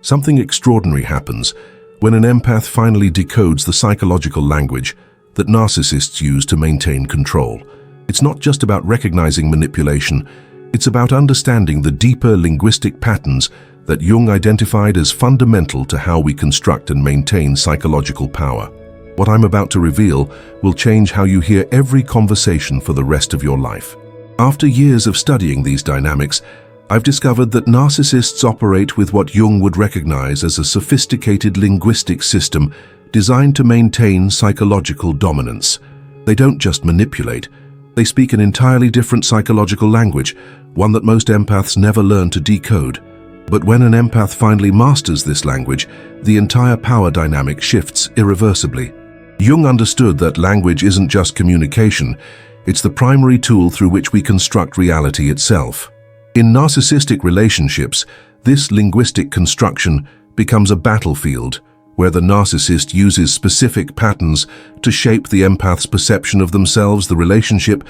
Something extraordinary happens when an empath finally decodes the psychological language that narcissists use to maintain control. It's not just about recognizing manipulation, it's about understanding the deeper linguistic patterns that Jung identified as fundamental to how we construct and maintain psychological power. What I'm about to reveal will change how you hear every conversation for the rest of your life. After years of studying these dynamics, I've discovered that narcissists operate with what Jung would recognize as a sophisticated linguistic system designed to maintain psychological dominance. They don't just manipulate, they speak an entirely different psychological language, one that most empaths never learn to decode. But when an empath finally masters this language, the entire power dynamic shifts irreversibly. Jung understood that language isn't just communication, it's the primary tool through which we construct reality itself. In narcissistic relationships, this linguistic construction becomes a battlefield where the narcissist uses specific patterns to shape the empath's perception of themselves, the relationship,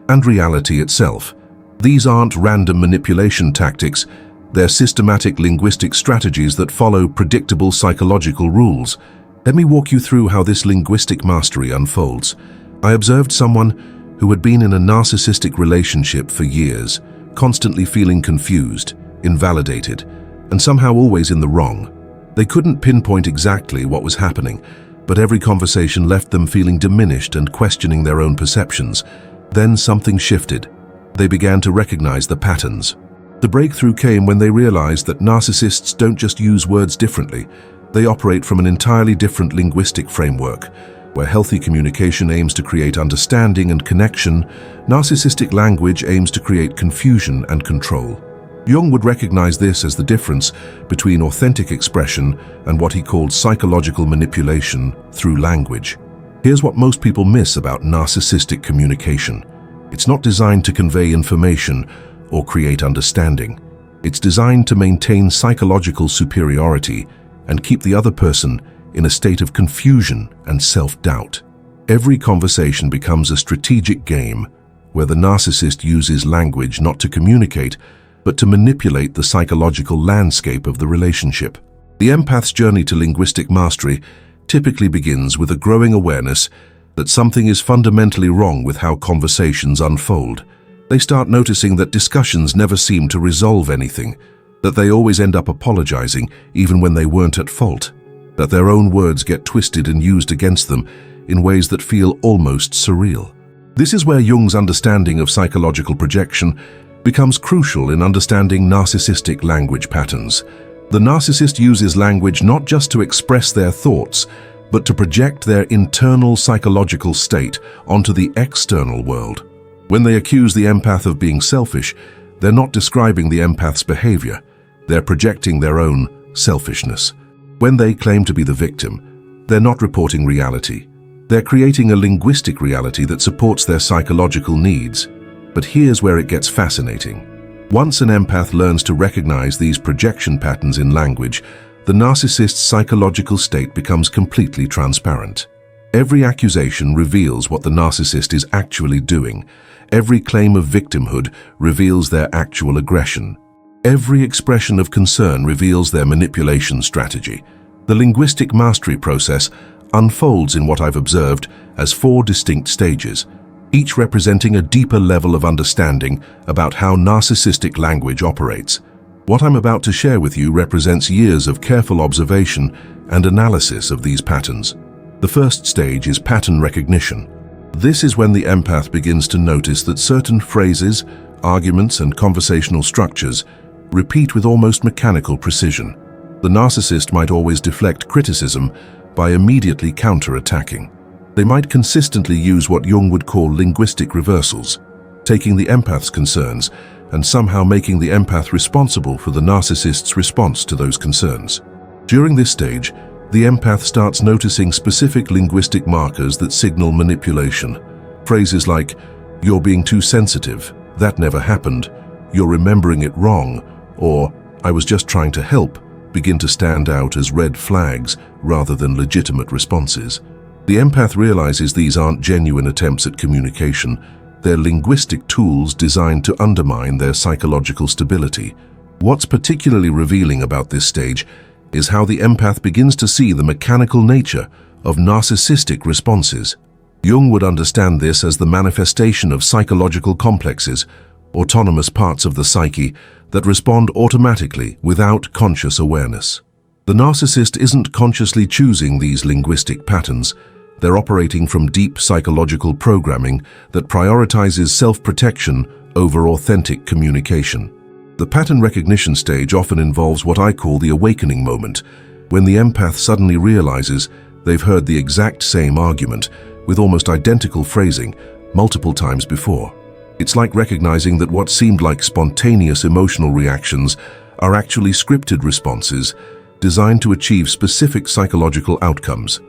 and reality itself. These aren't random manipulation tactics, they're systematic linguistic strategies that follow predictable psychological rules. Let me walk you through how this linguistic mastery unfolds. I observed someone who had been in a narcissistic relationship for years, constantly feeling confused, invalidated, and somehow always in the wrong. They couldn't pinpoint exactly what was happening, but every conversation left them feeling diminished and questioning their own perceptions. Then something shifted. They began to recognize the patterns. The breakthrough came when they realized that narcissists don't just use words differently, they operate from an entirely different linguistic framework. Where healthy communication aims to create understanding and connection, narcissistic language aims to create confusion and control. Jung would recognize this as the difference between authentic expression and what he called psychological manipulation through language. Here's what most people miss about narcissistic communication. It's not designed to convey information or create understanding. It's designed to maintain psychological superiority and keep the other person in a state of confusion and self-doubt. Every conversation becomes a strategic game where the narcissist uses language not to communicate, but to manipulate the psychological landscape of the relationship. The empath's journey to linguistic mastery typically begins with a growing awareness that something is fundamentally wrong with how conversations unfold. They start noticing that discussions never seem to resolve anything, that they always end up apologizing even when they weren't at fault, that their own words get twisted and used against them in ways that feel almost surreal. This is where Jung's understanding of psychological projection becomes crucial in understanding narcissistic language patterns. The narcissist uses language not just to express their thoughts, but to project their internal psychological state onto the external world. When they accuse the empath of being selfish, they're not describing the empath's behavior, they're projecting their own selfishness. When they claim to be the victim, they're not reporting reality. They're creating a linguistic reality that supports their psychological needs. But here's where it gets fascinating. Once an empath learns to recognize these projection patterns in language, the narcissist's psychological state becomes completely transparent. Every accusation reveals what the narcissist is actually doing. Every claim of victimhood reveals their actual aggression. Every expression of concern reveals their manipulation strategy. The linguistic mastery process unfolds in what I've observed as 4 distinct stages, each representing a deeper level of understanding about how narcissistic language operates. What I'm about to share with you represents years of careful observation and analysis of these patterns. The first stage is pattern recognition. This is when the empath begins to notice that certain phrases, arguments, and conversational structures repeat with almost mechanical precision. The narcissist might always deflect criticism by immediately counter-attacking. They might consistently use what Jung would call linguistic reversals, taking the empath's concerns and somehow making the empath responsible for the narcissist's response to those concerns. During this stage, the empath starts noticing specific linguistic markers that signal manipulation. Phrases like, "You're being too sensitive," "That never happened," "You're remembering it wrong," or "I was just trying to help," begin to stand out as red flags rather than legitimate responses. The empath realizes these aren't genuine attempts at communication. They're linguistic tools designed to undermine their psychological stability. What's particularly revealing about this stage is how the empath begins to see the mechanical nature of narcissistic responses. Jung would understand this as the manifestation of psychological complexes, autonomous parts of the psyche that respond automatically without conscious awareness. The narcissist isn't consciously choosing these linguistic patterns. They're operating from deep psychological programming that prioritizes self-protection over authentic communication. The pattern recognition stage often involves what I call the awakening moment, when the empath suddenly realizes they've heard the exact same argument, with almost identical phrasing, multiple times before. It's like recognizing that what seemed like spontaneous emotional reactions are actually scripted responses designed to achieve specific psychological outcomes.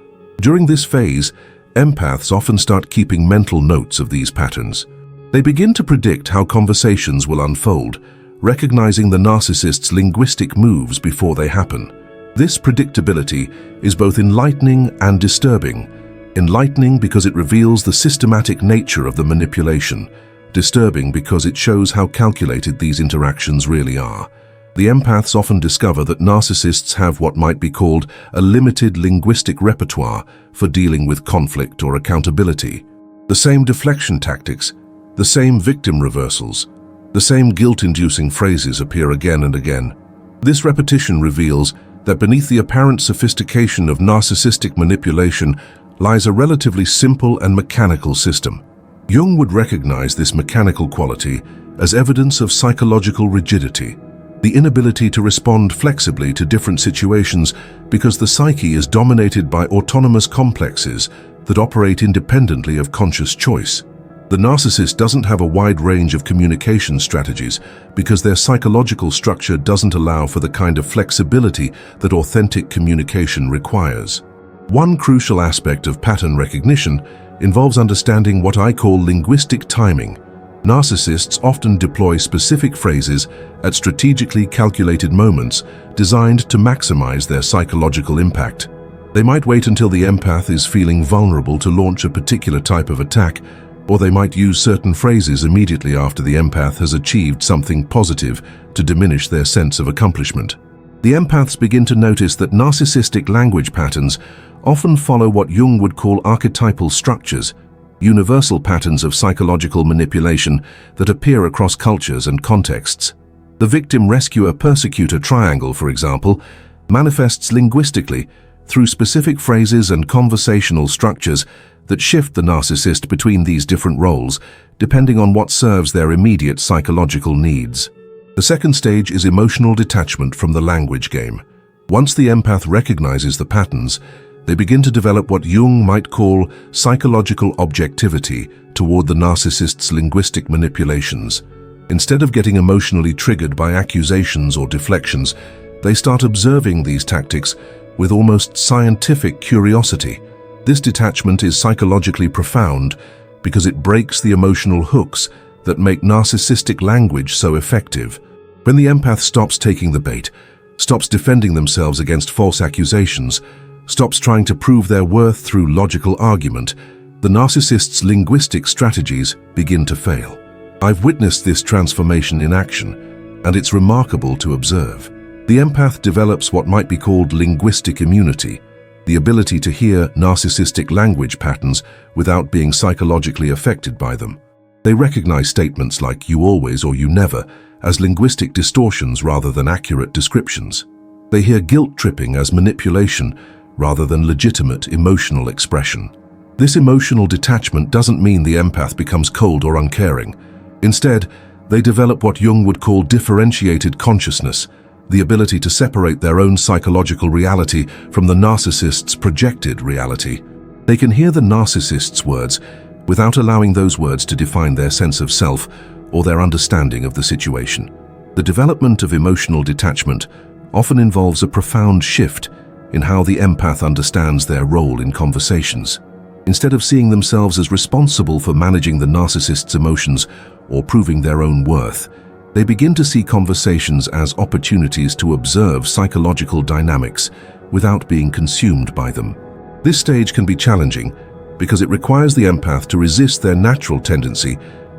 During this phase, empaths often start keeping mental notes of these patterns. They begin to predict how conversations will unfold, recognizing the narcissist's linguistic moves before they happen. This predictability is both enlightening and disturbing. Enlightening because it reveals the systematic nature of the manipulation, disturbing because it shows how calculated these interactions really are. The empaths often discover that narcissists have what might be called a limited linguistic repertoire for dealing with conflict or accountability. The same deflection tactics, the same victim reversals, the same guilt-inducing phrases appear again and again. This repetition reveals that beneath the apparent sophistication of narcissistic manipulation lies a relatively simple and mechanical system. Jung would recognize this mechanical quality as evidence of psychological rigidity, the inability to respond flexibly to different situations because the psyche is dominated by autonomous complexes that operate independently of conscious choice. The narcissist doesn't have a wide range of communication strategies because their psychological structure doesn't allow for the kind of flexibility that authentic communication requires. One crucial aspect of pattern recognition involves understanding what I call linguistic timing. Narcissists often deploy specific phrases at strategically calculated moments designed to maximize their psychological impact. They might wait until the empath is feeling vulnerable to launch a particular type of attack, or they might use certain phrases immediately after the empath has achieved something positive to diminish their sense of accomplishment. The empaths begin to notice that narcissistic language patterns often follow what Jung would call archetypal structures, universal patterns of psychological manipulation that appear across cultures and contexts. The victim-rescuer-persecutor triangle, for example, manifests linguistically through specific phrases and conversational structures that shift the narcissist between these different roles, depending on what serves their immediate psychological needs. The second stage is emotional detachment from the language game. Once the empath recognizes the patterns, they begin to develop what Jung might call psychological objectivity toward the narcissist's linguistic manipulations. Instead of getting emotionally triggered by accusations or deflections, they start observing these tactics with almost scientific curiosity. This detachment is psychologically profound because it breaks the emotional hooks that make narcissistic language so effective. When the empath stops taking the bait, stops defending themselves against false accusations, stops trying to prove their worth through logical argument, the narcissist's linguistic strategies begin to fail. I've witnessed this transformation in action, and it's remarkable to observe. The empath develops what might be called linguistic immunity, the ability to hear narcissistic language patterns without being psychologically affected by them. They recognize statements like "you always" or "you never" as linguistic distortions rather than accurate descriptions. They hear guilt-tripping as manipulation rather than legitimate emotional expression. This emotional detachment doesn't mean the empath becomes cold or uncaring. Instead, they develop what Jung would call differentiated consciousness, the ability to separate their own psychological reality from the narcissist's projected reality. They can hear the narcissist's words without allowing those words to define their sense of self or their understanding of the situation. The development of emotional detachment often involves a profound shift in how the empath understands their role in conversations. Instead of seeing themselves as responsible for managing the narcissist's emotions or proving their own worth, they begin to see conversations as opportunities to observe psychological dynamics without being consumed by them. This stage can be challenging because it requires the empath to resist their natural tendency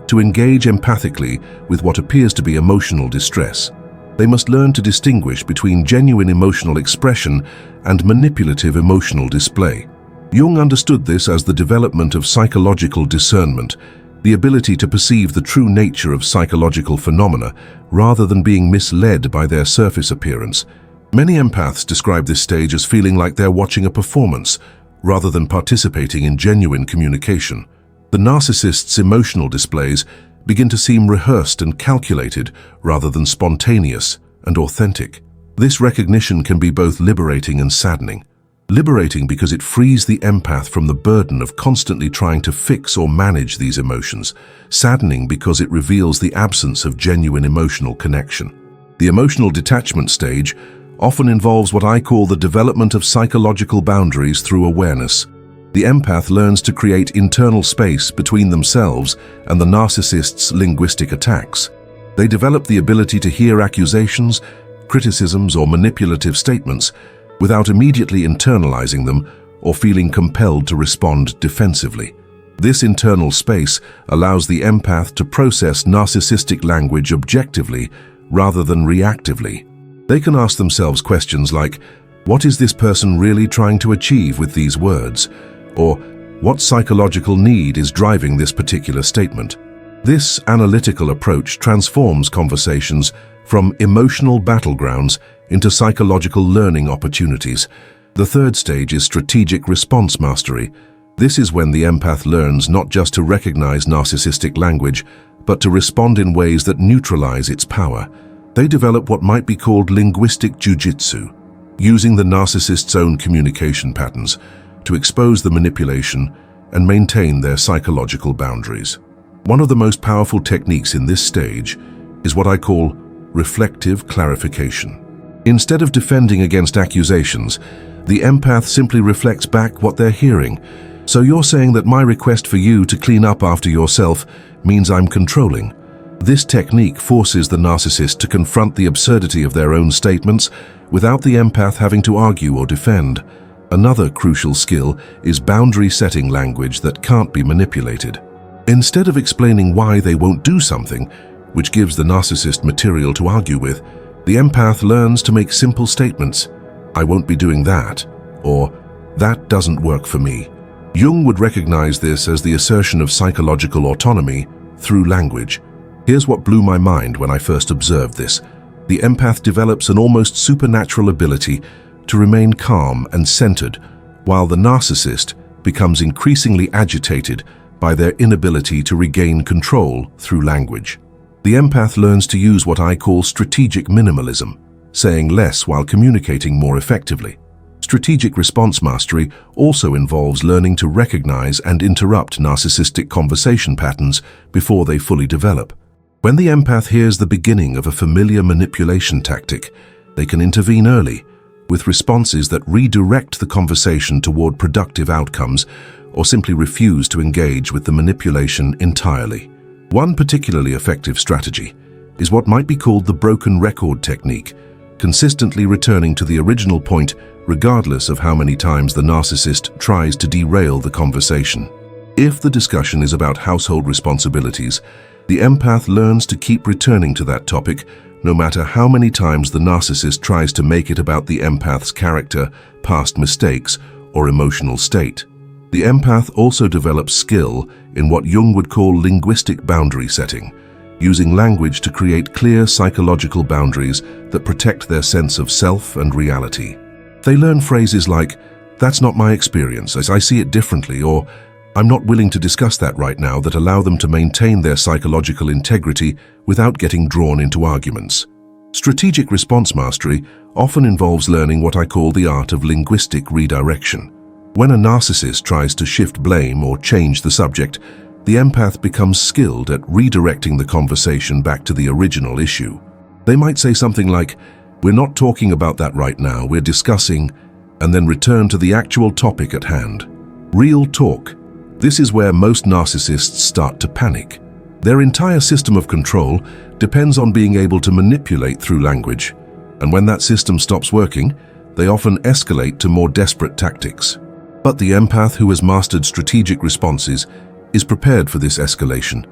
to engage empathically with what appears to be emotional distress. They must learn to distinguish between genuine emotional expression and manipulative emotional display. Jung understood this as the development of psychological discernment, the ability to perceive the true nature of psychological phenomena rather than being misled by their surface appearance. Many empaths describe this stage as feeling like they're watching a performance rather than participating in genuine communication. The narcissist's emotional displays begin to seem rehearsed and calculated rather than spontaneous and authentic. This recognition can be both liberating and saddening. Liberating because it frees the empath from the burden of constantly trying to fix or manage these emotions. Saddening because it reveals the absence of genuine emotional connection. The emotional detachment stage often involves what I call the development of psychological boundaries through awareness. The empath learns to create internal space between themselves and the narcissist's linguistic attacks. They develop the ability to hear accusations, criticisms, or manipulative statements without immediately internalizing them or feeling compelled to respond defensively. This internal space allows the empath to process narcissistic language objectively rather than reactively. They can ask themselves questions like, what is this person really trying to achieve with these words? Or, what psychological need is driving this particular statement? This analytical approach transforms conversations from emotional battlegrounds into psychological learning opportunities. The third stage is strategic response mastery. This is when the empath learns not just to recognize narcissistic language, but to respond in ways that neutralize its power. They develop what might be called linguistic jujitsu, using the narcissist's own communication patterns to expose the manipulation and maintain their psychological boundaries. One of the most powerful techniques in this stage is what I call reflective clarification. Instead of defending against accusations, the empath simply reflects back what they're hearing. So you're saying that my request for you to clean up after yourself means I'm controlling. This technique forces the narcissist to confront the absurdity of their own statements without the empath having to argue or defend. Another crucial skill is boundary-setting language that can't be manipulated. Instead of explaining why they won't do something, which gives the narcissist material to argue with, the empath learns to make simple statements. I won't be doing that, or that doesn't work for me. Jung would recognize this as the assertion of psychological autonomy through language. Here's what blew my mind when I first observed this. The empath develops an almost supernatural ability to remain calm and centered, while the narcissist becomes increasingly agitated by their inability to regain control through language. The empath learns to use what I call strategic minimalism, saying less while communicating more effectively. Strategic response mastery also involves learning to recognize and interrupt narcissistic conversation patterns before they fully develop. When the empath hears the beginning of a familiar manipulation tactic, they can intervene early, with responses that redirect the conversation toward productive outcomes or simply refuse to engage with the manipulation entirely. One particularly effective strategy is what might be called the broken record technique, consistently returning to the original point regardless of how many times the narcissist tries to derail the conversation. If the discussion is about household responsibilities, the empath learns to keep returning to that topic no matter how many times the narcissist tries to make it about the empath's character, past mistakes, or emotional state. The empath also develops skill in what Jung would call linguistic boundary setting, using language to create clear psychological boundaries that protect their sense of self and reality. They learn phrases like, "That's not my experience, as I see it differently," or "I'm not willing to discuss that right now," that allow them to maintain their psychological integrity without getting drawn into arguments. Strategic response mastery often involves learning what I call the art of linguistic redirection. When a narcissist tries to shift blame or change the subject, the empath becomes skilled at redirecting the conversation back to the original issue. They might say something like, "We're not talking about that right now, we're discussing," and then return to the actual topic at hand. Real talk. This is where most narcissists start to panic. Their entire system of control depends on being able to manipulate through language, and when that system stops working, they often escalate to more desperate tactics. But the empath who has mastered strategic responses is prepared for this escalation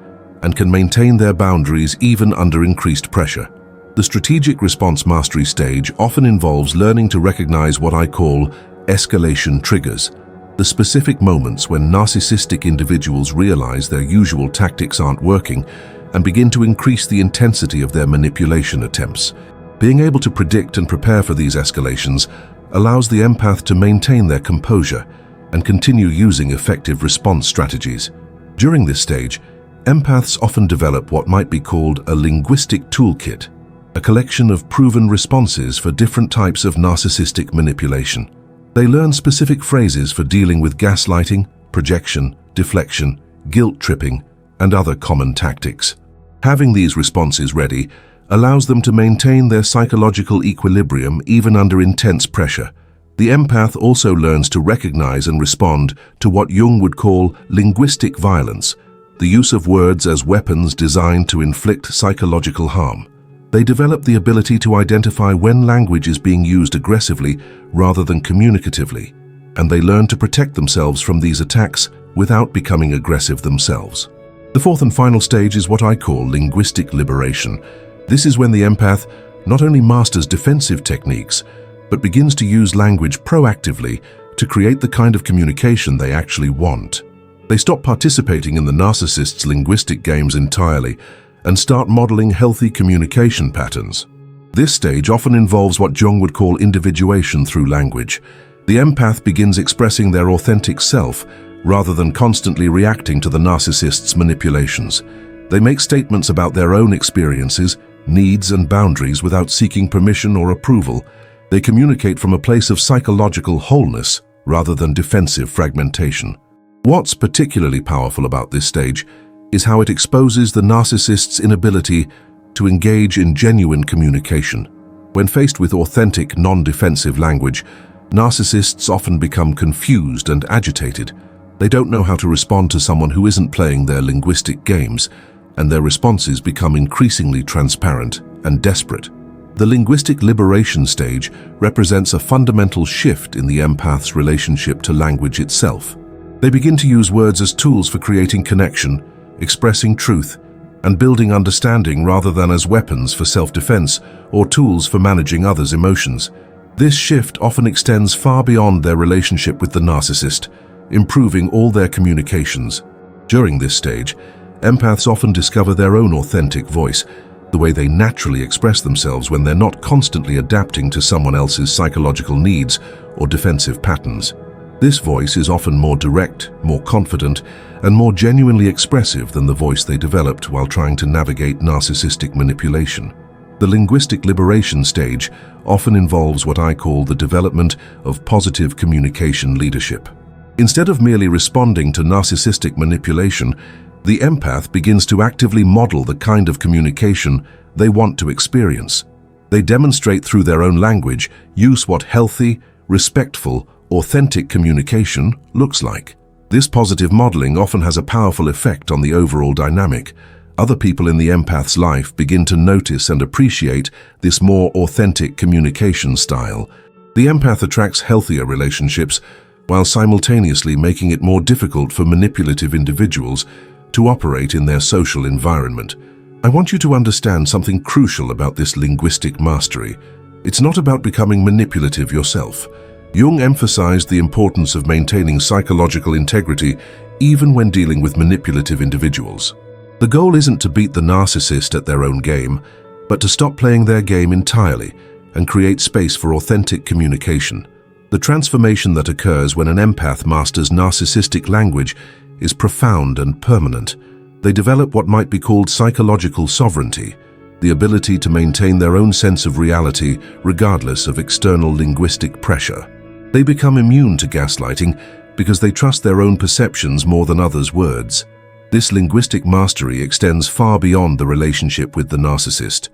and can maintain their boundaries even under increased pressure. The strategic response mastery stage often involves learning to recognize what I call escalation triggers, the specific moments when narcissistic individuals realize their usual tactics aren't working and begin to increase the intensity of their manipulation attempts. Being able to predict and prepare for these escalations allows the empath to maintain their composure and continue using effective response strategies. During this stage, empaths often develop what might be called a linguistic toolkit, a collection of proven responses for different types of narcissistic manipulation. They learn specific phrases for dealing with gaslighting, projection, deflection, guilt-tripping, and other common tactics. Having these responses ready allows them to maintain their psychological equilibrium even under intense pressure. The empath also learns to recognize and respond to what Jung would call linguistic violence, the use of words as weapons designed to inflict psychological harm. They develop the ability to identify when language is being used aggressively rather than communicatively, and they learn to protect themselves from these attacks without becoming aggressive themselves. The fourth and final stage is what I call linguistic liberation. This is when the empath not only masters defensive techniques, but begins to use language proactively to create the kind of communication they actually want. They stop participating in the narcissist's linguistic games entirely and start modeling healthy communication patterns. This stage often involves what Jung would call individuation through language. The empath begins expressing their authentic self rather than constantly reacting to the narcissist's manipulations. They make statements about their own experiences, needs, and boundaries without seeking permission or approval. They communicate from a place of psychological wholeness rather than defensive fragmentation. What's particularly powerful about this stage is how it exposes the narcissist's inability to engage in genuine communication. When faced with authentic, non-defensive language, narcissists often become confused and agitated. They don't know how to respond to someone who isn't playing their linguistic games, and their responses become increasingly transparent and desperate. The linguistic liberation stage represents a fundamental shift in the empath's relationship to language itself. They begin to use words as tools for creating connection, expressing truth, and building understanding rather than as weapons for self-defense or tools for managing others' emotions. This shift often extends far beyond their relationship with the narcissist, improving all their communications. During this stage, empaths often discover their own authentic voice, the way they naturally express themselves when they're not constantly adapting to someone else's psychological needs or defensive patterns. This voice is often more direct, more confident, and more genuinely expressive than the voice they developed while trying to navigate narcissistic manipulation. The linguistic liberation stage often involves what I call the development of positive communication leadership. Instead of merely responding to narcissistic manipulation, the empath begins to actively model the kind of communication they want to experience. They demonstrate through their own language use what healthy, respectful, authentic communication looks like. This positive modeling often has a powerful effect on the overall dynamic. Other people in the empath's life begin to notice and appreciate this more authentic communication style. The empath attracts healthier relationships while simultaneously making it more difficult for manipulative individuals to operate in their social environment. I want you to understand something crucial about this linguistic mastery. It's not about becoming manipulative yourself. Jung emphasized the importance of maintaining psychological integrity even when dealing with manipulative individuals. The goal isn't to beat the narcissist at their own game, but to stop playing their game entirely and create space for authentic communication. The transformation that occurs when an empath masters narcissistic language is profound and permanent. They develop what might be called psychological sovereignty, the ability to maintain their own sense of reality regardless of external linguistic pressure. They become immune to gaslighting because they trust their own perceptions more than others' words. This linguistic mastery extends far beyond the relationship with the narcissist.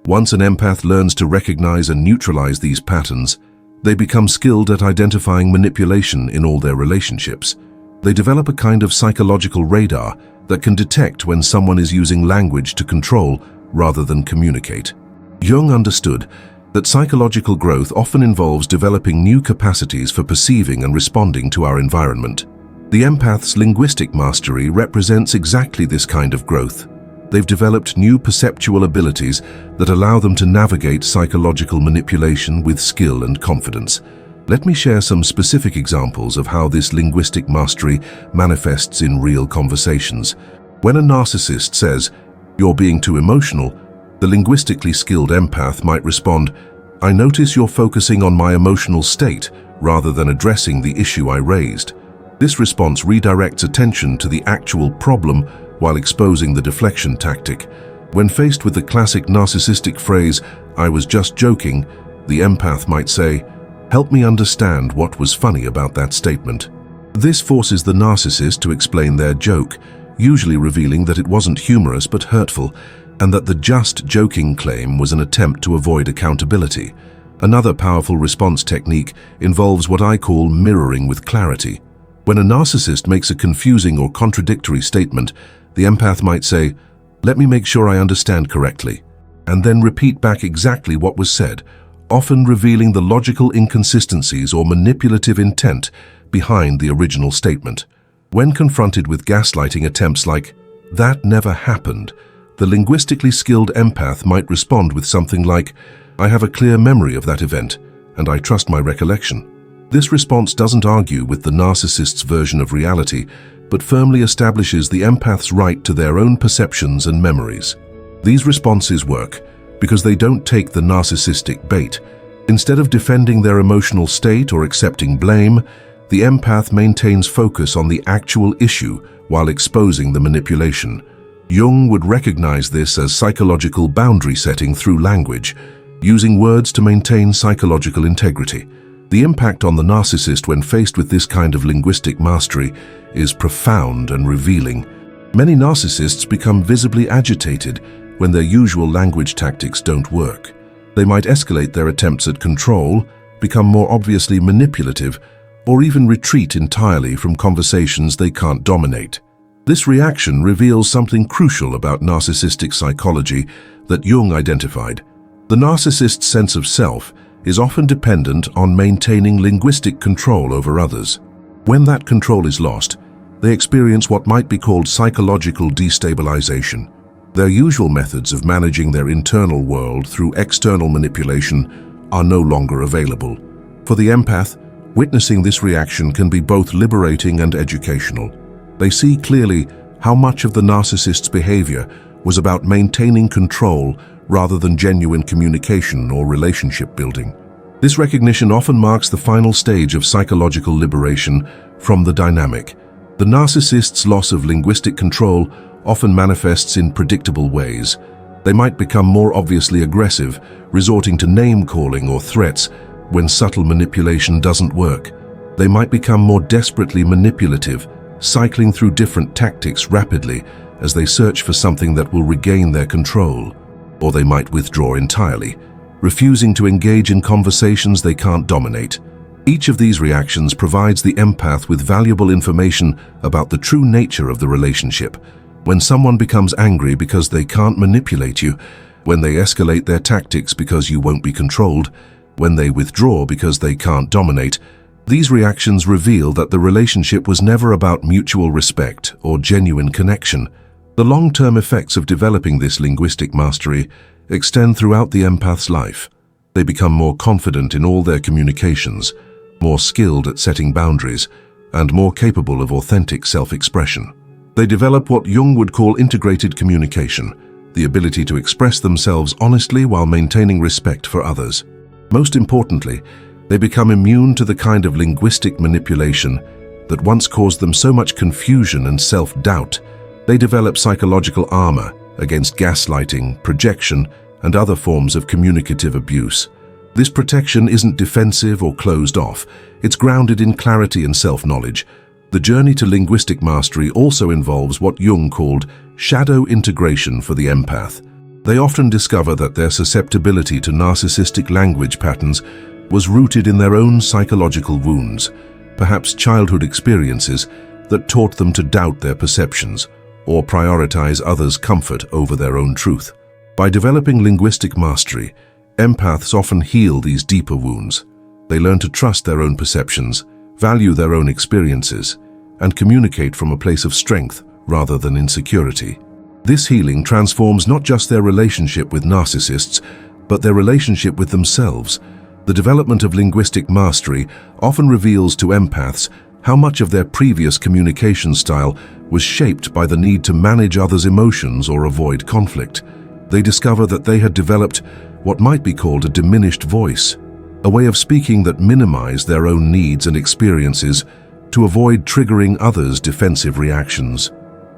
Once an empath learns to recognize and neutralize these patterns, they become skilled at identifying manipulation in all their relationships. They develop a kind of psychological radar that can detect when someone is using language to control rather than communicate. Jung understood that psychological growth often involves developing new capacities for perceiving and responding to our environment. The empath's linguistic mastery represents exactly this kind of growth. They've developed new perceptual abilities that allow them to navigate psychological manipulation with skill and confidence. Let me share some specific examples of how this linguistic mastery manifests in real conversations. When a narcissist says, "You're being too emotional," the linguistically skilled empath might respond, "I notice you're focusing on my emotional state rather than addressing the issue I raised." This response redirects attention to the actual problem while exposing the deflection tactic. When faced with the classic narcissistic phrase, "I was just joking," the empath might say, "Help me understand what was funny about that statement." This forces the narcissist to explain their joke, usually revealing that it wasn't humorous but hurtful, and that the "just joking" claim was an attempt to avoid accountability. Another powerful response technique involves what I call mirroring with clarity. When a narcissist makes a confusing or contradictory statement, the empath might say, "Let me make sure I understand correctly," and then repeat back exactly what was said, often revealing the logical inconsistencies or manipulative intent behind the original statement. When confronted with gaslighting attempts like, "That never happened," the linguistically skilled empath might respond with something like, "I have a clear memory of that event, and I trust my recollection." This response doesn't argue with the narcissist's version of reality, but firmly establishes the empath's right to their own perceptions and memories. These responses work because they don't take the narcissistic bait. Instead of defending their emotional state or accepting blame, the empath maintains focus on the actual issue while exposing the manipulation. Jung would recognize this as psychological boundary setting through language, using words to maintain psychological integrity. The impact on the narcissist when faced with this kind of linguistic mastery is profound and revealing. Many narcissists become visibly agitated when their usual language tactics don't work. They might escalate their attempts at control, become more obviously manipulative, or even retreat entirely from conversations they can't dominate. This reaction reveals something crucial about narcissistic psychology that Jung identified. The narcissist's sense of self is often dependent on maintaining linguistic control over others. When that control is lost, they experience what might be called psychological destabilization. Their usual methods of managing their internal world through external manipulation are no longer available. For the empath, witnessing this reaction can be both liberating and educational. They see clearly how much of the narcissist's behavior was about maintaining control rather than genuine communication or relationship building. This recognition often marks the final stage of psychological liberation from the dynamic. The narcissist's loss of linguistic control often manifests in predictable ways. They might become more obviously aggressive, resorting to name-calling or threats when subtle manipulation doesn't work. They might become more desperately manipulative, cycling through different tactics rapidly as they search for something that will regain their control. Or they might withdraw entirely, refusing to engage in conversations they can't dominate. Each of these reactions provides the empath with valuable information about the true nature of the relationship. When someone becomes angry because they can't manipulate you, when they escalate their tactics because you won't be controlled, when they withdraw because they can't dominate, these reactions reveal that the relationship was never about mutual respect or genuine connection. The long-term effects of developing this linguistic mastery extend throughout the empath's life. They become more confident in all their communications, more skilled at setting boundaries, and more capable of authentic self-expression. They develop what Jung would call integrated communication, the ability to express themselves honestly while maintaining respect for others. Most importantly, they become immune to the kind of linguistic manipulation that once caused them so much confusion and self-doubt. They develop psychological armor against gaslighting, projection, and other forms of communicative abuse. This protection isn't defensive or closed off. It's grounded in clarity and self-knowledge. The journey to linguistic mastery also involves what Jung called shadow integration for the empath. They often discover that their susceptibility to narcissistic language patterns was rooted in their own psychological wounds, perhaps childhood experiences that taught them to doubt their perceptions or prioritize others' comfort over their own truth. By developing linguistic mastery, empaths often heal these deeper wounds. They learn to trust their own perceptions, value their own experiences, and communicate from a place of strength rather than insecurity. This healing transforms not just their relationship with narcissists, but their relationship with themselves. The development of linguistic mastery often reveals to empaths how much of their previous communication style was shaped by the need to manage others' emotions or avoid conflict. They discover that they had developed what might be called a diminished voice, a way of speaking that minimized their own needs and experiences to avoid triggering others' defensive reactions.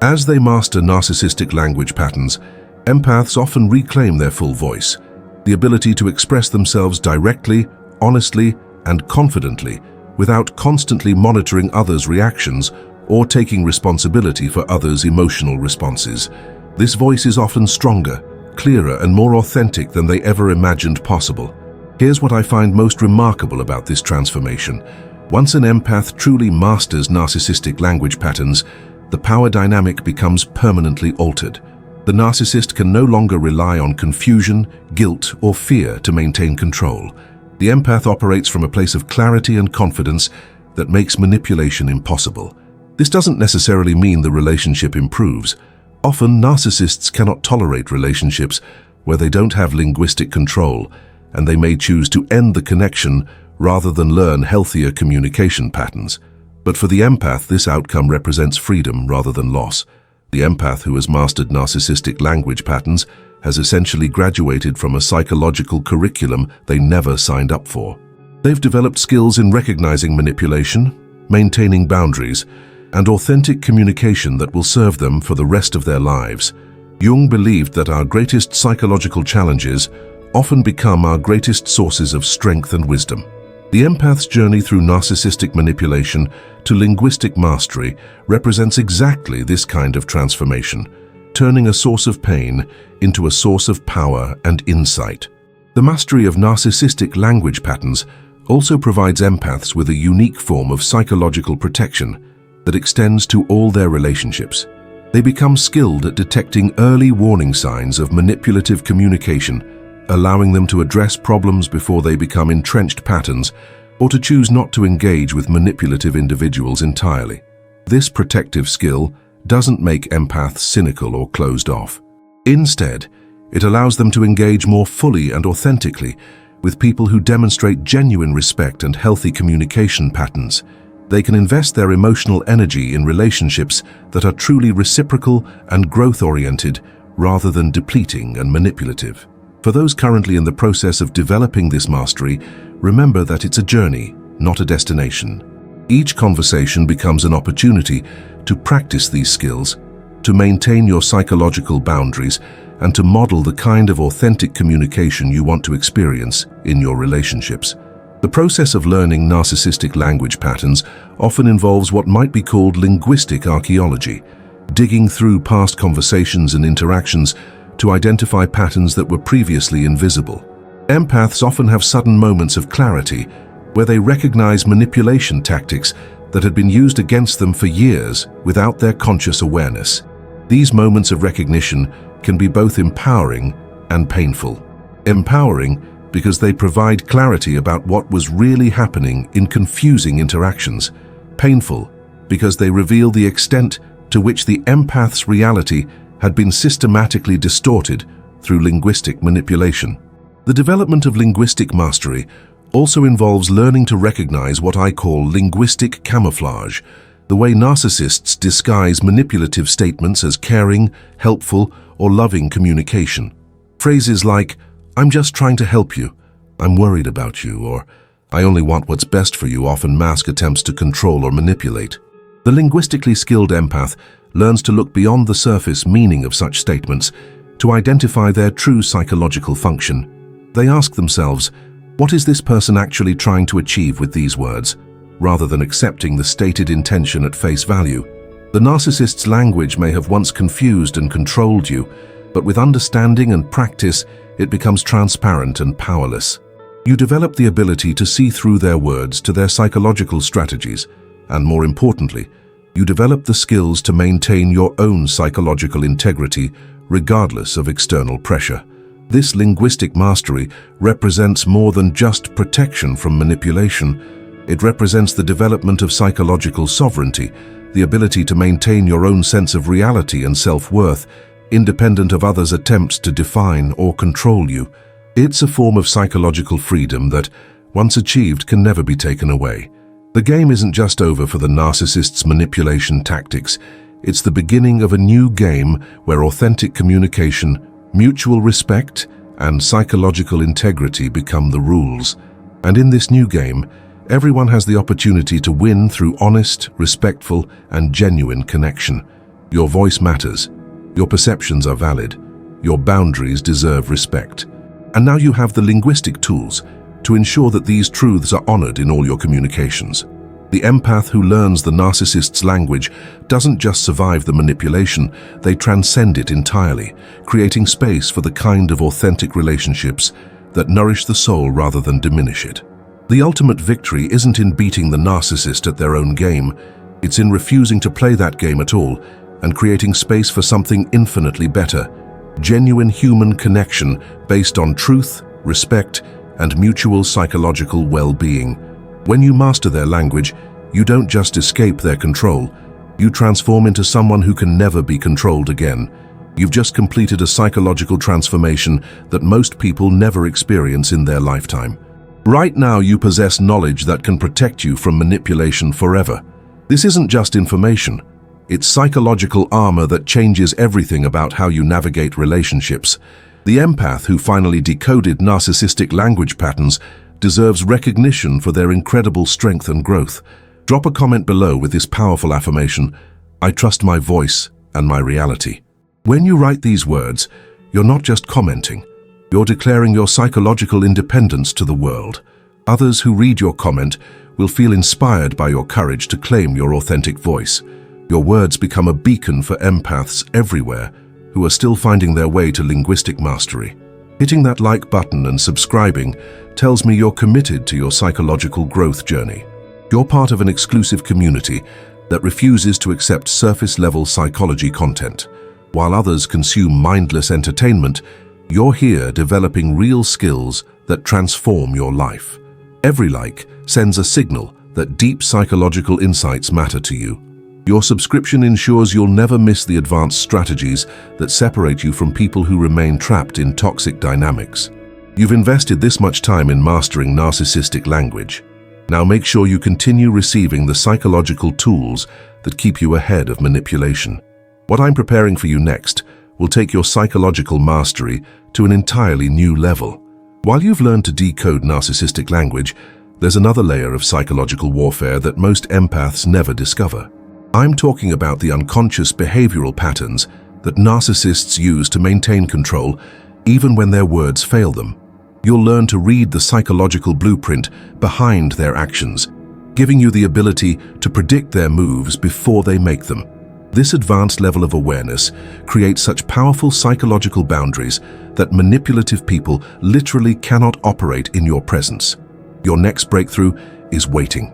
As they master narcissistic language patterns, empaths often reclaim their full voice, the ability to express themselves directly, honestly, and confidently without constantly monitoring others' reactions or taking responsibility for others' emotional responses. This voice is often stronger, clearer, and more authentic than they ever imagined possible. Here's what I find most remarkable about this transformation. Once an empath truly masters narcissistic language patterns, the power dynamic becomes permanently altered. The narcissist can no longer rely on confusion, guilt, or fear to maintain control. The empath operates from a place of clarity and confidence that makes manipulation impossible. This doesn't necessarily mean the relationship improves. Often, narcissists cannot tolerate relationships where they don't have linguistic control, and they may choose to end the connection rather than learn healthier communication patterns. But for the empath, this outcome represents freedom rather than loss. The empath who has mastered narcissistic language patterns has essentially graduated from a psychological curriculum they never signed up for. They've developed skills in recognizing manipulation, maintaining boundaries, and authentic communication that will serve them for the rest of their lives. Jung believed that our greatest psychological challenges often become our greatest sources of strength and wisdom. The empath's journey through narcissistic manipulation to linguistic mastery represents exactly this kind of transformation, turning a source of pain into a source of power and insight. The mastery of narcissistic language patterns also provides empaths with a unique form of psychological protection that extends to all their relationships. They become skilled at detecting early warning signs of manipulative communication, allowing them to address problems before they become entrenched patterns or to choose not to engage with manipulative individuals entirely. This protective skill doesn't make empaths cynical or closed off. Instead, it allows them to engage more fully and authentically with people who demonstrate genuine respect and healthy communication patterns. They can invest their emotional energy in relationships that are truly reciprocal and growth-oriented rather than depleting and manipulative. For those currently in the process of developing this mastery, remember that it's a journey, not a destination. Each conversation becomes an opportunity to practice these skills, to maintain your psychological boundaries, and to model the kind of authentic communication you want to experience in your relationships. The process of learning narcissistic language patterns often involves what might be called linguistic archaeology, digging through past conversations and interactions to identify patterns that were previously invisible. Empaths often have sudden moments of clarity where they recognize manipulation tactics that had been used against them for years without their conscious awareness. These moments of recognition can be both empowering and painful. Empowering because they provide clarity about what was really happening in confusing interactions. Painful because they reveal the extent to which the empath's reality had been systematically distorted through linguistic manipulation. The development of linguistic mastery also involves learning to recognize what I call linguistic camouflage, the way narcissists disguise manipulative statements as caring, helpful, or loving communication. Phrases like, "I'm just trying to help you," "I'm worried about you," or "I only want what's best for you" often mask attempts to control or manipulate. The linguistically skilled empath learns to look beyond the surface meaning of such statements to identify their true psychological function. They ask themselves, what is this person actually trying to achieve with these words, rather than accepting the stated intention at face value. The narcissist's language may have once confused and controlled you, but with understanding and practice, it becomes transparent and powerless. You develop the ability to see through their words to their psychological strategies, and more importantly, you develop the skills to maintain your own psychological integrity regardless of external pressure. This linguistic mastery represents more than just protection from manipulation. It represents the development of psychological sovereignty, the ability to maintain your own sense of reality and self-worth, independent of others' attempts to define or control you. It's a form of psychological freedom that, once achieved, can never be taken away. The game isn't just over for the narcissist's manipulation tactics. It's the beginning of a new game where authentic communication, mutual respect, and psychological integrity become the rules. And in this new game, everyone has the opportunity to win through honest, respectful, and genuine connection. Your voice matters. Your perceptions are valid. Your boundaries deserve respect. And now you have the linguistic tools to ensure that these truths are honored in all your communications. The empath who learns the narcissist's language doesn't just survive the manipulation, they transcend it entirely, creating space for the kind of authentic relationships that nourish the soul rather than diminish it. The ultimate victory isn't in beating the narcissist at their own game, it's in refusing to play that game at all and creating space for something infinitely better, genuine human connection based on truth, respect, and mutual psychological well-being. When you master their language, you don't just escape their control, you transform into someone who can never be controlled again. You've just completed a psychological transformation that most people never experience in their lifetime. Right now, you possess knowledge that can protect you from manipulation forever. This isn't just information. It's psychological armor that changes everything about how you navigate relationships. The empath who finally decoded narcissistic language patterns deserves recognition for their incredible strength and growth. Drop a comment below with this powerful affirmation: I trust my voice and my reality. When you write these words, you're not just commenting. You're declaring your psychological independence to the world. Others who read your comment will feel inspired by your courage to claim your authentic voice. Your words become a beacon for empaths everywhere who are still finding their way to linguistic mastery. Hitting that like button and subscribing tells me you're committed to your psychological growth journey. You're part of an exclusive community that refuses to accept surface-level psychology content. While others consume mindless entertainment, you're here developing real skills that transform your life. Every like sends a signal that deep psychological insights matter to you. Your subscription ensures you'll never miss the advanced strategies that separate you from people who remain trapped in toxic dynamics. You've invested this much time in mastering narcissistic language. Now make sure you continue receiving the psychological tools that keep you ahead of manipulation. What I'm preparing for you next will take your psychological mastery to an entirely new level. While you've learned to decode narcissistic language, there's another layer of psychological warfare that most empaths never discover. I'm talking about the unconscious behavioral patterns that narcissists use to maintain control even when their words fail them. You'll learn to read the psychological blueprint behind their actions, giving you the ability to predict their moves before they make them. This advanced level of awareness creates such powerful psychological boundaries that manipulative people literally cannot operate in your presence. Your next breakthrough is waiting.